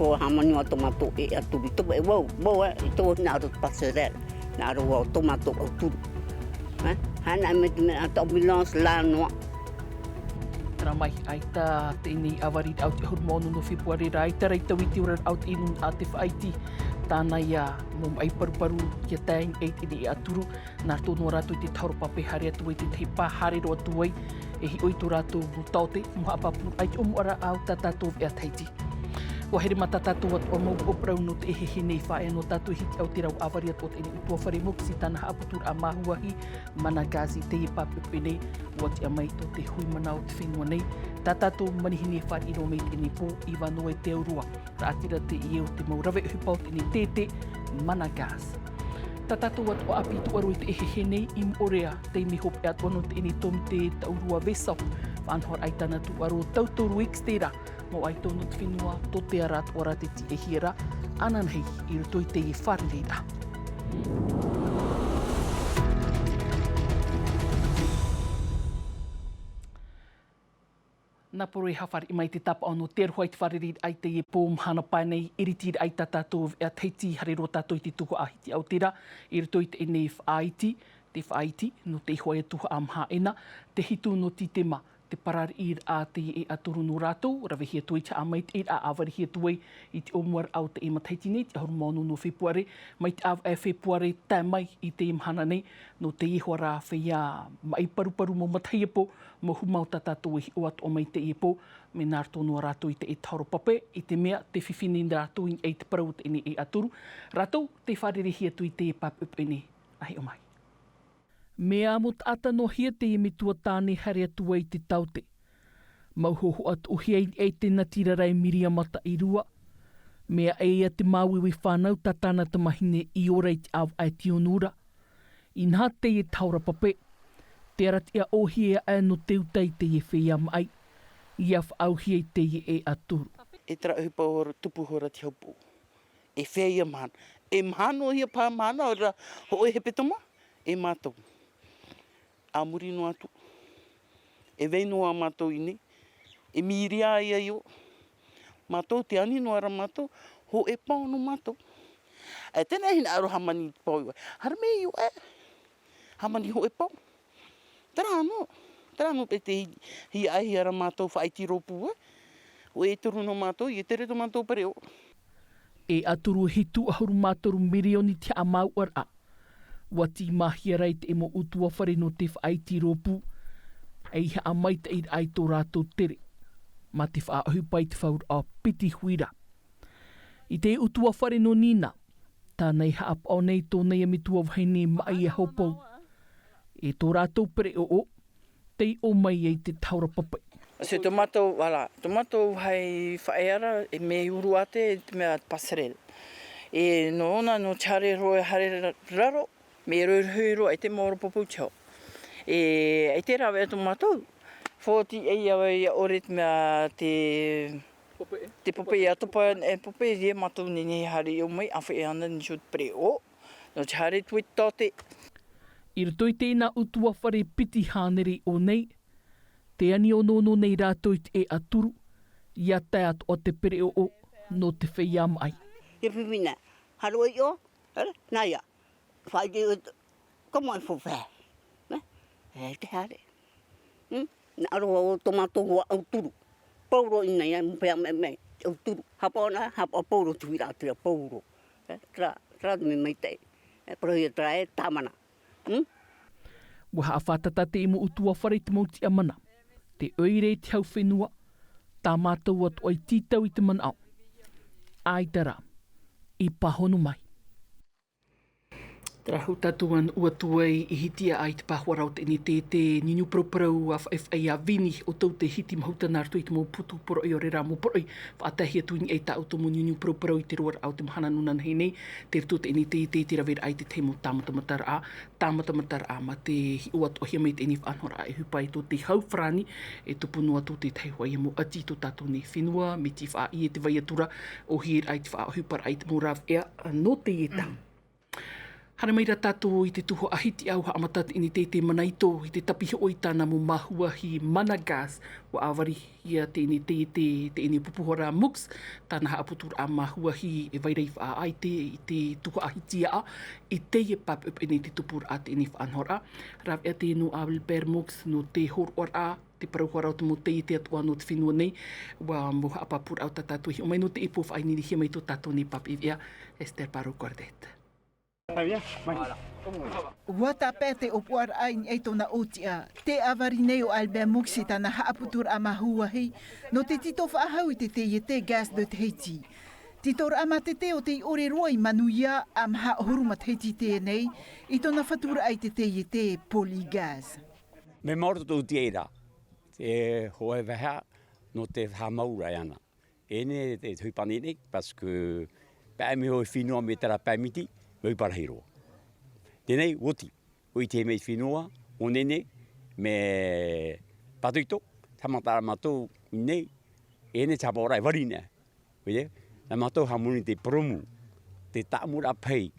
for hamani o tomato e aturi to e wo e to na ro passerelle na ro tomato o tu hana me to ambulance la no Ramai aita te ini avarit out hormono no Februari raita raita witi ura out inun ate faiti tana ia mum ai paru kia tang 8 ini aturu na tono ratu te tauro pape hari atu te te pa hari ro atu ai e hi oi tu ratu mutaute mo apapu ai ora au tatatu e ataiti o here matatatu at o mo oprau no te he nei fa no tatu hit au tirau avaria tot ini utua fare muksi tana aputur amahuahi managazi te papepene wat amai to te hui manau te whenua nei tatatu manihini fa ino mei ini po iwa no e te urua ratira te ieu te maurawe hupaut ini tete managaz tatatu at o apitu aru te he nei im orea te mi hop at ono te ini tom te taurua vesau fanhor aitana tu aru tauturu ikstera mo ai tonu te whenua to te arat ora te ti e hira ananhei i ruto i te i wharirira. Nā poro i hawhari i mai te tapa ono te ruhai te wharirira ai te i pōm hana paenei iritir ai tatatou e teiti hare ro tatou i te tuku ahiti au tira i ruto i te enei whaaiti te whaaiti no te ihoe tuha amha ena te hitu no ti te ma te parari ir a te e aturu no rātou, rawe hia tui te amait ir a awari hia tui i te omuar au te e mataiti nei, te hormono no Februari, mai te awa e Februari tā mai i te imhana nei, no te iho rā whia mai paru mo mataiapo, mo humau tatatou i o atu o mai te ipo, me nārto no rātou i te e tauro pape, i te mea te whiwhini rātou i e te parau te ene e aturu, rātou te wharere hia tui te e papup ene, ahi o mai. Mea mot ata no hia te imitua tāne hare atua i te taute. Mauhoho at uhia i te natirarai miriamata i rua. Mea eia te māwiwi whānau tatana te mahine i ora i te au ai tionura. I nā te e taura pape. Te aratia ohia e no te utai te e whia mai. I af auhia i te e aturu. E tra uhipa ora tupu hora te haupo. E whia man. E mahano hia pā mana ora ho e hepetoma. E mātou. A muri no atu. E vei no a mātou ine. E miria ia io. Mātou te ani no ara mātou. Ho e pāo no mātou. E tēnei hina aro hamani pāo iwa. Hara me io e. Hamani ho e pāo. Tara no. Tara no pe te hi ahi ara mātou whaiti ropu e. O e turu no mātou. I e tere to mātou pareo. E aturu hitu ahuru mātoru mirioni te amau ara. Wati mahia rai te emo utua whare no te whaiti ropu, ei ha amaita i ai tō rātou tere, ma te whaahupai te whaur a piti huira. I te utua whare no nina, tānei ha ap o nei tō nei amitua waini mai e haupau. E tō rātou pere o, tei o mai ei te taura papai. Se tomato, wala, tomato hai whaeara e me uru ate e te mea passerelle. E no ona no chare roe hare raro, me ruiruiro e te moro popuchao. E te rawe atu mātou. Fōti e awa i ore te mea te pope e atopa e pope e mātou nini hari o mai awhi e ana ni shut pre o. No te hare tui tote. I roto i tēnā utua whare piti hānere o nei, te ani o nono nei rātou i te e aturu, ia tai atu o te pere o no te whia mai. e pipina haro i o na ia fai de como é fofé né é te hare na ro tomato o turu pauro ina ia pe me o turu hapona hapo pauro tuira tira pauro tra me mai te pro ia trae tamana Wa whatata te imu utua whare te mauti amana. Te oire te hau whenua, tā mātou at oi titau i te manao. Ai tara, I pahono mai. Trahu tatuan ua tuai I hitia ai te pahua te ni te ninu proprau a whai a vini o tau te hiti mahauta nār tui te mō putu poro I o re rā mō poro I whaatahia tuini ei tā auto mō ninu proprau I te roar au te mahana nunan hei nei te rito te ni te rawera ai te temo tāmatamatara a ma te hi o atu ahia mei te ni whanhora e hupai tō te hau whrani e tupunu atu te teihua I mō ati tō tātou ni whenua me ti wha I e te vaiatura o hir ai te wha hupara ai te mō raw ea no te e tau. Hana mai ra tātou I te tuho ahiti au haamatata ini te manaito I te tapihi o I tāna mo mahuahi Managas wa awari ia te ini te ini pupuhora muks tāna haaputur a mahuahi e vairei wha aite I te tuho ahiti a I te e pap up ini te tupur a te ini whanhora. Rav ea te no Albert muks no te hor or a te parauhara o te mo te atua no te whenua nei wa mo haapapur au tātou hi o mai no te ipo whaini ni hia mai tō tātou ni pap I ea Esther Parou Cordet. Wata pete o puar ain e tona otia, te avari nei o Albert Muksi tana haaputur a mahuahi, no te tito whaahau I te gas de Tahiti. Titor ama te o te ore roi manuia am ha horuma Tahiti te nei, I tona whatura ai te polygas. Me mauro tō tieira, te hoe weha no te hamaura ana. Ene te huipani nei, parce que pēi me hoi whinua me tera pēmiti, me parahiro. Tēnei, woti, oi te mei whinua, o nene, me patuito, tamatara matou nei, ene tapora e warine. Oide, na matou hamuni te promu, te taamura pei.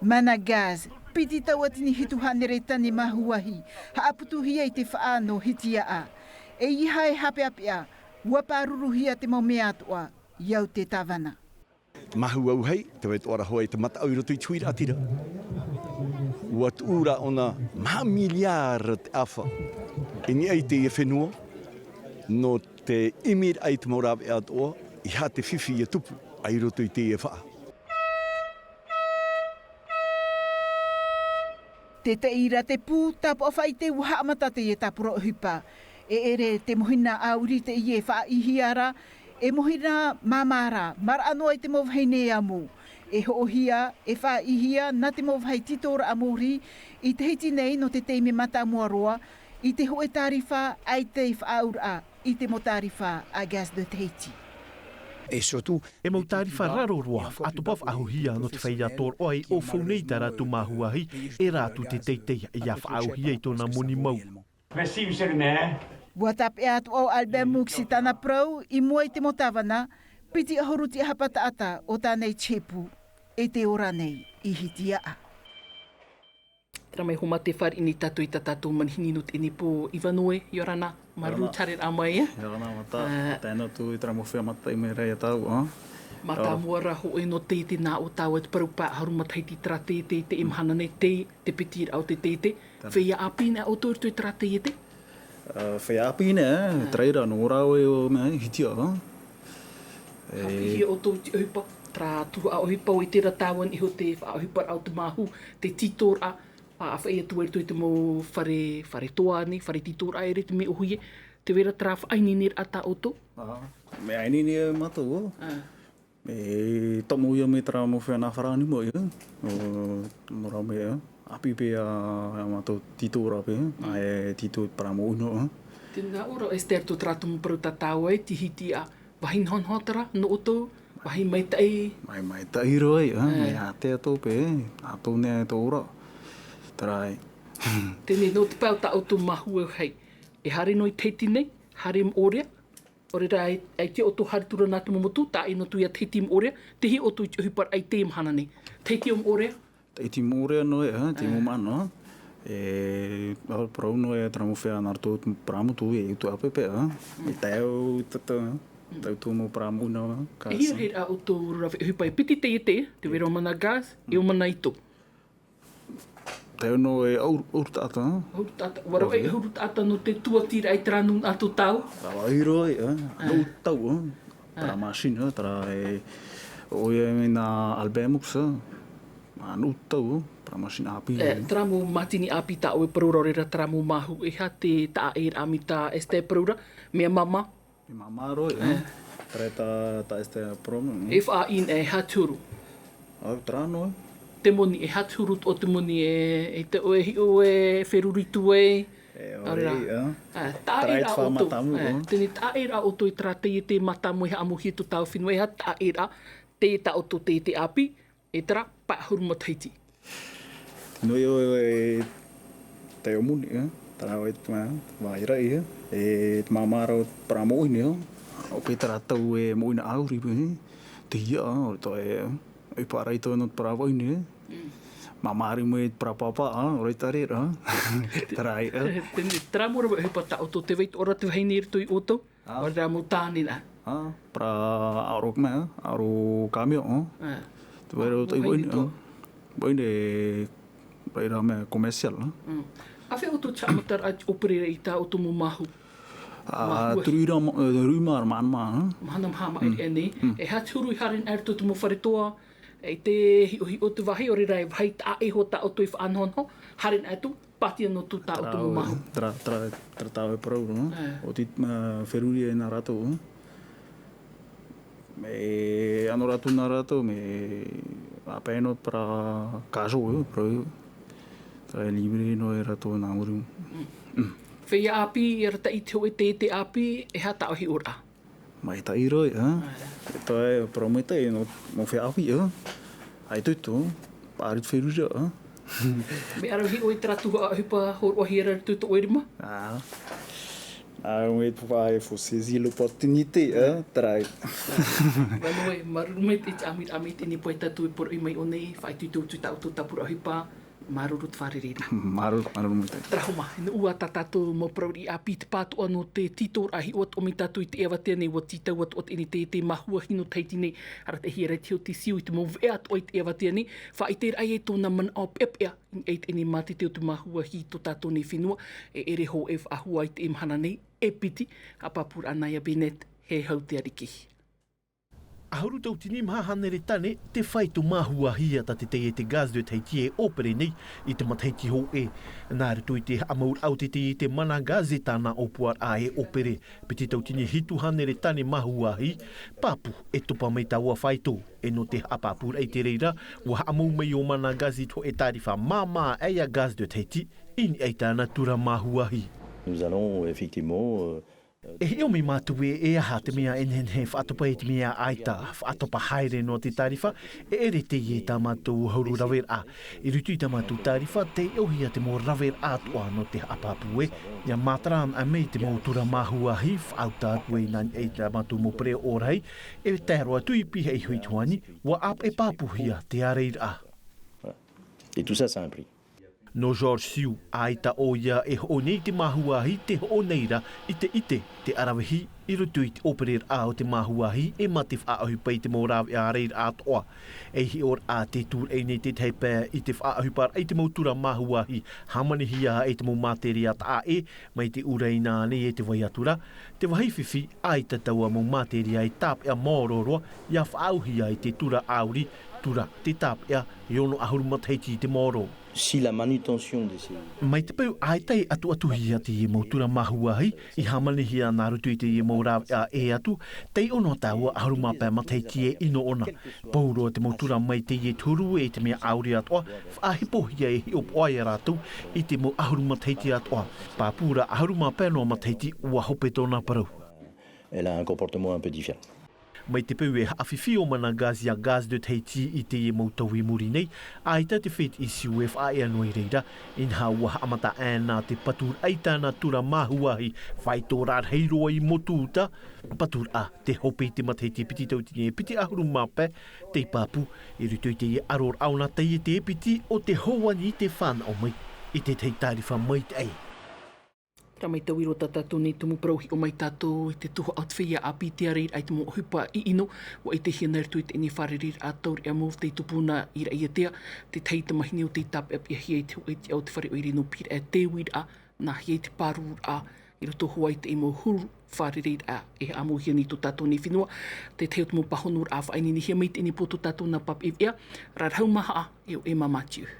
Managas, piti tau atini hitu hanere tani mahuahi, haaputuhi ai te whaano hitia a. E iha e hape apea, waparuruhia te mau mea atua, iau te tawana. Mahu au hei, te wet ora hoi te mata au roto I tuira atira. Ua tuura ona maha miliara te awha. E ni ai te e whenua, no te imir ai te morawe atoa, I ha te whiwhi e tupu, ai roto I te e wha. Te te ira te pū, tapu awhai te uha amata te e tapuro hupa. E ere te mohina auri te I e wha ihiara, e mohina mamara, mara anō ai te mowhai amu. E hoohia, e wha ihia, na te mowhai titora amori, I te hiti nei no te teime mata muaroa, I te hoe tarifa ai te whaaura, I te mo tarifa a gas de Tahiti. E mau tarifa raro roa, atopa whaahuhia no te whaia tōr oi o whaunei tā rātu mahuahi, e rātu te teitei ia whaahuhia I tōna moni mau. Watap e atu au Albert Muksi tana prau I mua I te motawana, piti ahoruti hapata ata o tānei chepu, e te ora nei I hitia a. Tera mai homa te whare ini tātou I tātou manihini no te nipo Iwanoe, Yorana, maru tare rā mai e. Yorana mata, tēnā tu I tera mowhia mata I me rei a tau. Mata muara ho e no te nā o tau e te parupā haruma taiti tera te imhana nei te piti au te. Whia apina o tōru tui tera te. Whea api ne, traira no rau e o mea hitia. Hapi o tō te ohipa, tra tuha o ohipa o I tera tāwan iho te whaohipa au te mahu, te titora, a whae atu e te mo whare toa ni, whare titora e re te me ohuie, te wera tra whaini nera ata o tō. Me aini ni e mata o. Me tomo ia me tra mo whea nā wharani mo ia. Mo rau me ia. Api pe a mato titora pe, e tito para mo uno. Tēnā ora Esther tō trātu mo paru tātau ai, ti hiti a wahin honhotara no oto, wahin maitai. Mai tai roi, me a te ato pe, ato ne tō ora. Tarai. Tēnei no te pau ta o tō mahu au hei. E hare no I teiti nei, hare mo orea. Ore rā ai te oto hare tura nā te momotu, tā ino tui a teiti mo orea, te hi oto I te hupar ai te mhana nei. Teiti o mo orea. Teiti mo orea no e, te mo mano. E parau no e tra mo whea nā tō pramu tū e utu apepe. E teo tata, tau tō mo pramu una. E hia hei a oto rawe hupai piti te wera o Managas, e o Manaito. Teo no e aurutata. Aurutata, waro e aurutata no te tuatira ai tranu ato tau. Rawa iro e, no tau, tra machine, tra e oe me nā Albert Muksi. Anu tau, para machine api. Tramu matini api ta o parurorera tramu mahu e ha te ta e amita este parura me mama. Me mama roi, treta ta este prom. If a in e haturu. Trano. Te moni e haturu o te moni e te o e feruritu e. Ora. Ta e ra o to. Teni ta e ra o to I tra te matamu he amu hitu tau whinua e ha ta e ra te ta o to te api. E tera pa huruma Tahiti. No yo te o muni, tara o te maira ia, e te mamara para mo ine, o pe tara tau e mo ina auri pe, te ia, o to e para ito no para mo ine, Mamari mo para papa, oi tare, tarai. Tera mora ba hipa ta auto te veit ora te hainir tui oto. Ora mo tani na. Para arok me, aro kamio, tu vero tu boin de para me comercial. Afe auto chamatar at opere i ta auto mo mahu. Truira rumar man. Manam hama ene e haturu harin erto tu mo faritoa e te hi o te wahi ori rai vai ta e ho ta auto if anhon ho harin atu patia no tu ta auto mo mahu. Tratava pro, o tit feruri na rato. Me anoratu na rato me apeno para caso pro. Tra libre no era to na uru. Whea api, era ta i te api, e hata o hi ora. Mai ta i roi, to e promete no mo whea api, ai tutu, parit wheruja, Me ara hi oi tratu a hipa hor o hira tutu oirima? On est pour saisir l'opportunité, trai. Wanoe, marumit it amit ini poe tatu i por i mai o nei, whai tutu tau tapura hipa, marurut wharerera. Marurut. Trahoma, ina ua tatatu mo prauri a pita pātu ano te titor ahi ot o mi tatu i te ewa tēnei wa titau ot ini te mahua hino teiti nei, ara te hira teo te siu i te mo veat o i te ewa tēnei, wha i te rai e tōna man au pepea, eit ini mati teo te mahua hi to tātou nei whenua, e ere ho e ahua i te imhana nei, e piti, a papura anaya benet, he hau te ariki. Ahuru tau tini mahanere tane te whai tu mahua hia ta te te gaz de teiti e opere nei i te mataiti ho e. Nāre tui te amaur au te mana gaze tāna opuar a e opere. Piti tau tini hitu hanere tane mahua hi, papu e tupa mai taua whaito. E no te apapura i te reira, wa amau mai o mana gazi to e tarifa mama eia gaz de teiti, in ei tāna tura mahua hi. Nous allons effectivement... E heo mi mātua e aha te mea enhen he whaatopa e te mea aita, whaatopa haere no te tarifa, e ere te ie tā mātou hauru rawer a. I rutu i tā mātou tarifa, te ohia te mō rawer atua no te apapue, ia mātaran a mei te mō tura mahua hi, whaauta atue nani e tā mātou mō pre orai, e te aroa tui pihe i hui tuani, wa ap e papuhia te areir a. Et tout ça, ça a un prix. No George Siu, aita o ia e ho nei te mahuahi te ho neira i te arawehi i rutu i te operer a o te mahuahi e matif a ahu pai te mōrawe a reir a toa. E hi or a te tūr e nei te teipe i te wha ahu par e te mautura mahuahi hamani hia e te mō materi at a e mai te ureina ne e te waiatura. Te wahaiwhiwhi aita taua mō materi a e tap ea mōroroa ia wha auhia i te tura auri tura te tap ea i ono ahuru mataiti te mōro. Si la manutention de ces... Mai te pau aitai atu hia te i mautura mahuahi i hamani hia nā rutu i te i mōrawe a e atu, tei ono tāua ahuru mapea mataiti e ino ona. Pauroa te mautura mai te i turu e te mea auri atoa, whaahipo hia e hi op oai rātou i te mo ahuru mataiti atoa. Pāpura ahuru mapea no mataiti ua hope tōna parau. Elle a un comportement un peu différent. Mai te pau e hawhiwhi o mana gazi a gaz de teiti i te e mautau i muri nei, aita te whet i siuef a ea noi reira, in haua amata āna te patur aitana tura mahuahi, whai tō rār heiroa i motuta, patur a te hope te mateiti piti tau tine e piti ahuru mape, te papu, i rutu i te e aror auna te e te piti o te houani te whana o mai, i te teitarifa mai te ei. Ra mai tau iro tātou nei tumu prauhi o mai tātou i te tuho atwhia api te areir ai te mo hupa i ino wa i te hia nairu tui te ini wharerir a tauri a mōv te tupuna i rai atea te teita mahini o te tap ap i hia i te hui te au te whare o iri no pira e te wira a na hia i te parur a i roto hoa i te imo huru wharerir a e a mo hia ni to tātou nei whinua te teo te mo pahonur a whaini ni hia mai te ini poto tātou na pap i ea rarhau maha a e o e mamatiu.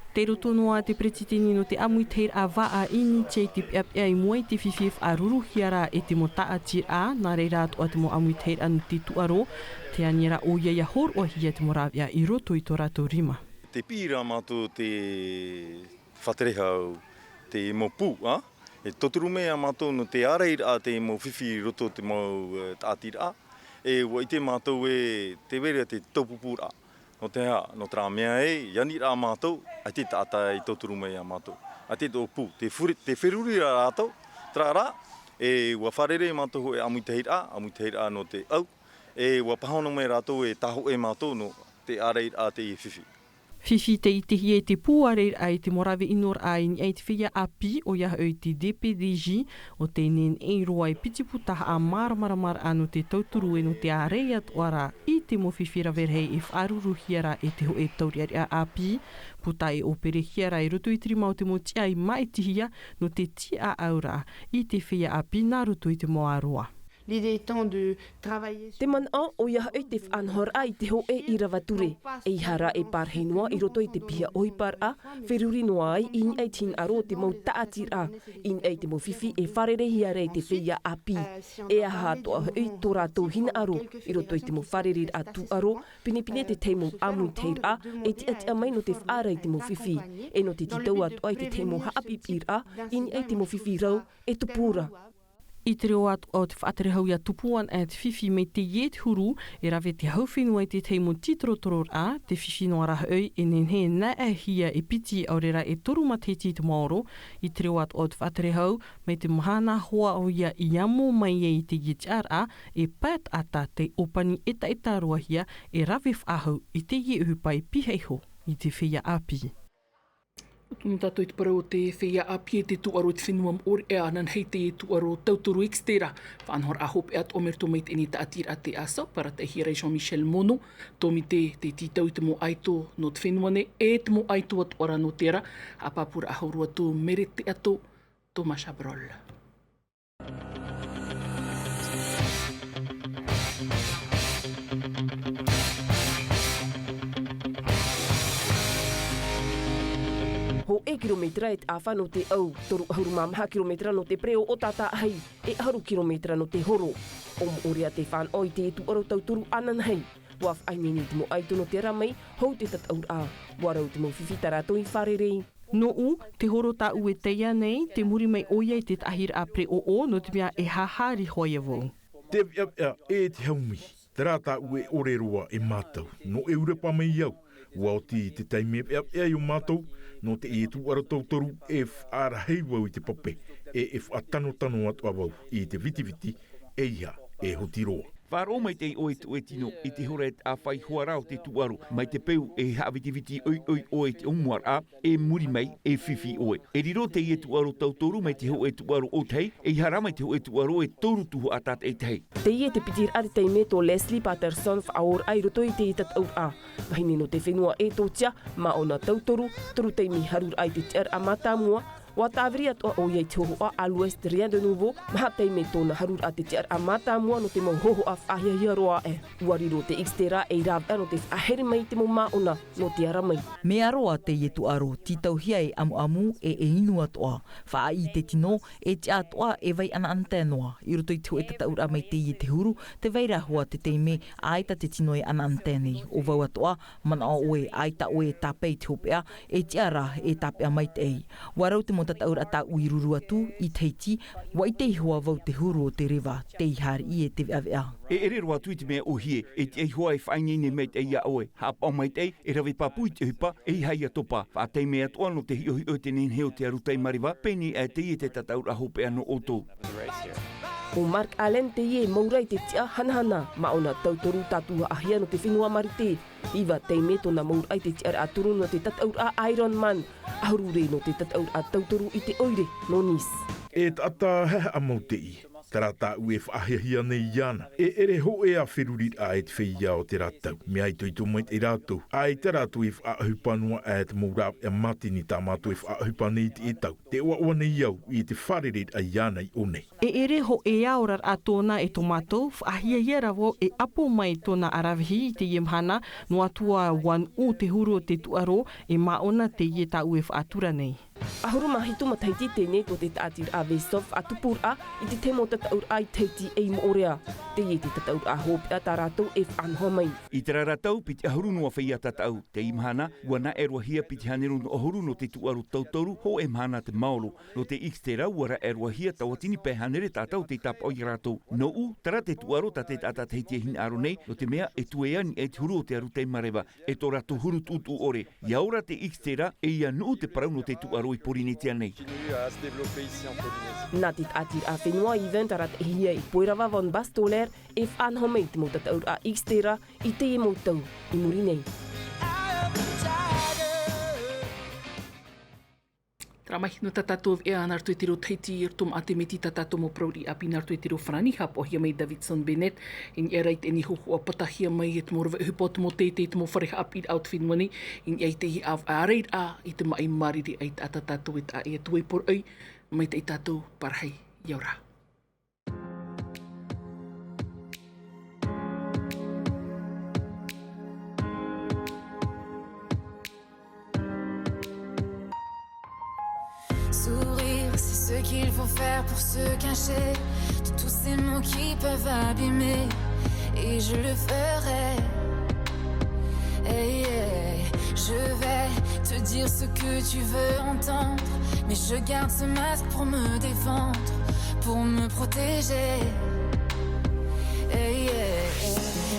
Te roto noa te pretitini no te amui teir a waa ini tei te piap ea i muai te whiwhiw a ruru hiara e te mo taa tir a nā reira atua te mo amui teir anu te tuaro te aniera o ia hor o hia te morawia i roto i tō rātou rima. Te pīra mātou te whaterehau te mopu, e toturu mea mātou no te areira a te mo whiwhi roto te mo tātira e wa i te mātou e te wera te taupupura. No te hea, no tra mea e, yani rā mātou, a te tātai i toturu mei a mātou. A te tō pū, te wheruri rā rātou, tra rā, e ua wharere mātou ho e amui te hira no te au, e ua pahona mei rātou e taho e mātou no te arei a te whiwhi. Whiwhi te itihi e te pūare ai te morawe inor ai ni ai te whia api o ia oi te DPDG o te nen e roa i pitiputaha a maramaramar anu te tauturu e no te arei atuara i te mo whiwhira verhei e whaaruru hiara e te ho e tauriari a api. Puta e opere hiara i rutu i tiri mau te mo tia i mai tihia no te tia aura i te whia api nā rutu i te moa roa. Te mana o ia oi te whanhor ai te ho e i rawature. E hara e parhenua i roto i te pia oipar a, whiruri noa ai i ni ai tin aro te mau taatir a, i ni ai te mo whiwhi e wharerehi are te whia api. E aha toa oi tō rātou hina aro, i roto i te mo wharerir a tu aro, pinipine te teimo amu teir a, e te atia mai no te whaarai te mo whiwhi. E no te titau atu ai te teimo haapipir a, i ni ai te mo whiwhi rau, e tupura. I te reo atu o te whaaterehau ia tupuan e te whiwhi me te iet huru e rawe te hauwhenua i te teimo titrotoror a, te whiwhi noa raha oi e nenhe na e hia e piti au rera e toru mateti te maoro. I te reo atu o te whaaterehau me te mahana hoa o ia i amo mai e i te iet a e pat ata te opani eta roa hia e rawe whahau i te ie uhupai piheiho i te whia api. Tunu tātou i te parau o te whia api e te tuaro te whenua mor e anan hei te tuaro tauturu ekstera. Whanhor a hope at o merto meit eni ta atira te asa, para te hirai Jean-Michel Mono, tomi te titau te mo aito no te whenua ne, e te mo aito atuara no tera, a papura a haurua tō mere te ato, Thomas Chabrol. Ho e kilometra e te awha no te au, toru ahuru mamaha kilometra no te preo o tata hei, e aharu kilometra no te horo. O moorea te whan oi te tuaro tauturu anan hei. Waf aineni te mo aito no te ramai, hou te tataur a. Warau te mo whiwhitara toi wharerei. No u, te horo ta ue teia nei, te muri mai oia i te tahira a preo o no te mea e hahari hoia vau. Te e te haumi, te rata ue ore roa e mātou, no e urepa mai iau. Ua o te taime e o mātou, no te e tuara tautoru e whaarahei wau i te pape, e whaatano atu a wau i te vitiviti e ia e hotiroa. Wharo mai te oe tu e tino i te hore a whai huarau te tuaru mai te peu e hawitiviti oi te umuar a e muri mai e whiwhi oe. E riro te i e tuaru tautoru mai te ho e tuaru o tei e hara mai te ho e tuaru e toru tuhu atat e tei. Te i e te pitir ari teime tō Leslie Patterson whaor ai roto i te i tataur a. Mahine no te whenua e tō tia ma ona tautoru, toru teimi harur ai te tiar a matamua, wa tāwiri atoa o iei te hoho a Alouest Rien de Nouveau, maha teime tōna harur a te tiar a matamua no te mau hoho a whahia roa e. Uariro te Xtera e rawa no te whahere mai te mo maona no te ara mai. Me aroa te ietu aro, titau hia e amu e inu atoa. Wha i te tino e te atoa e vai ana antenoa. I roto i te ho e tataura mai te i te huru, te veira hoa te teime aita te tino e ana antenei. O vau atoa, mana o oe aita oe tapei te hopea, e te ara e tapea mai te ei. Warau te mo tataura ta uiruru atu i teiti, wa i te hoa vau te huru o te rewa, te ihari i e te veavea. E ere roa tui te mea o hie, e te ei hoa e whainene mei te ia oe. Hapa mai te e rawe papui te hupa, e hai atopa. Whaatei mea toa no te hiohi o te nenheo te arutei mariwa, peni e te i te tataura hopea no oto. O Mark Allen te ie maurai te tia hanahana, maona tautoru tatua ahia no te whenua marite. Iwa teime tōna maurai te tia aturu no te tataur a Iron Man. Ahurure no te tataur a tautoru i te oire, no nis. E tata heha amau te i. Tarata ue whaahia nei iana. E ere ho e a whirurit a e te whia o te ratau. Me ai toi mai te ratou. Ai te ratou e whaahupanua e te maurau e matini tā mātou e whaahupane i te etau. Te oa nei iau i te wharerit a iana i one. E ere ho e aorar a tōna e tō mātou, whaahia iarawo e apo mai tōna arawihi i te iemhana, no atua wan o te huru o te tuaro e maona te ie tā ue whaatura nei. Ahuru mahi tu mataiti tēnei ko te tātir a Vesov a tupur a i te temo tataur ai teiti e moorea. Te ie te tataur a hope a tā rātou e whanhoa mai. I te rātou piti ahuru noa whaia tatau. Te imahana, wana e roa hia piti haneru no ahuru no te tuaru tautoru ho e mahana te maolo. No te Xtera wara e roa hia tawatini pe hanere tātau te tapa o i rātou. No u, tara te tuaru ta te tata teiti e hin aro nei, no te mea e tueani e te huru o te arutei marewa. E tō rātou huru tutu ore. Iaura te Xtera e ia nuu te parau no te tuaru aro I Polynésia nei. Nā tit atir a whenua I ventarat e hia I poirawa von bastoler e whanhomei te mo tataur a Xtera I te e moutau I muri nei. Tramai no tatatov e anar tu tiro teiti tom atemeti tatato mo proudi apinar tu tiro frani hap o hia mai Davidson Bennett in erait en ho o patahia mai et mo hupot mo tete mo farih ap I outfit money in eite hi av arait a it mai mari di ait atatato it a e tuai por ai mai te tato parhai yaura. Sourire, c'est ce qu'il faut faire pour se cacher de tous ces mots qui peuvent abîmer. Et je le ferai. Hey, hey. Je vais te dire ce que tu veux entendre, mais je garde ce masque pour me défendre, pour me protéger. Hey, hey, hey.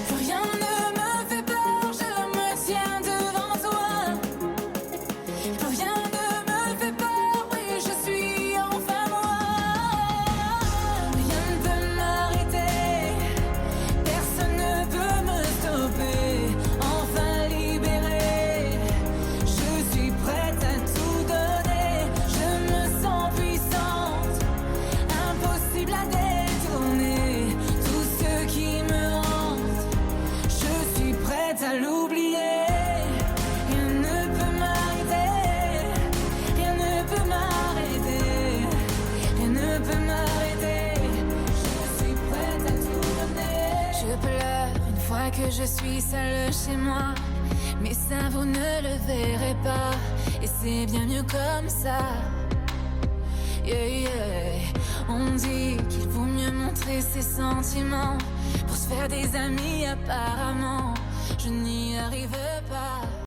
Plus rien ne me fait peur, je me tiens devant toi. Plus rien ne me fait peur, oui, je suis enfin moi. Rien ne peut m'arrêter, personne ne peut me stopper. Enfin libérée, je suis prête à tout donner. Je me sens puissante, impossible à détourner. Tout ce qui me hante, je suis prête à l'oublier. Rien ne peut m'arrêter, rien ne peut m'arrêter, rien ne peut m'arrêter. Je suis prête à tout donner. Je pleure une fois que je suis seule chez moi, mais ça vous ne le verrez pas, et c'est bien mieux comme ça. Yeah, yeah. On dit qu'il vaut mieux montrer ses sentiments pour se faire des amis apparemment. Je n'y arrive pas.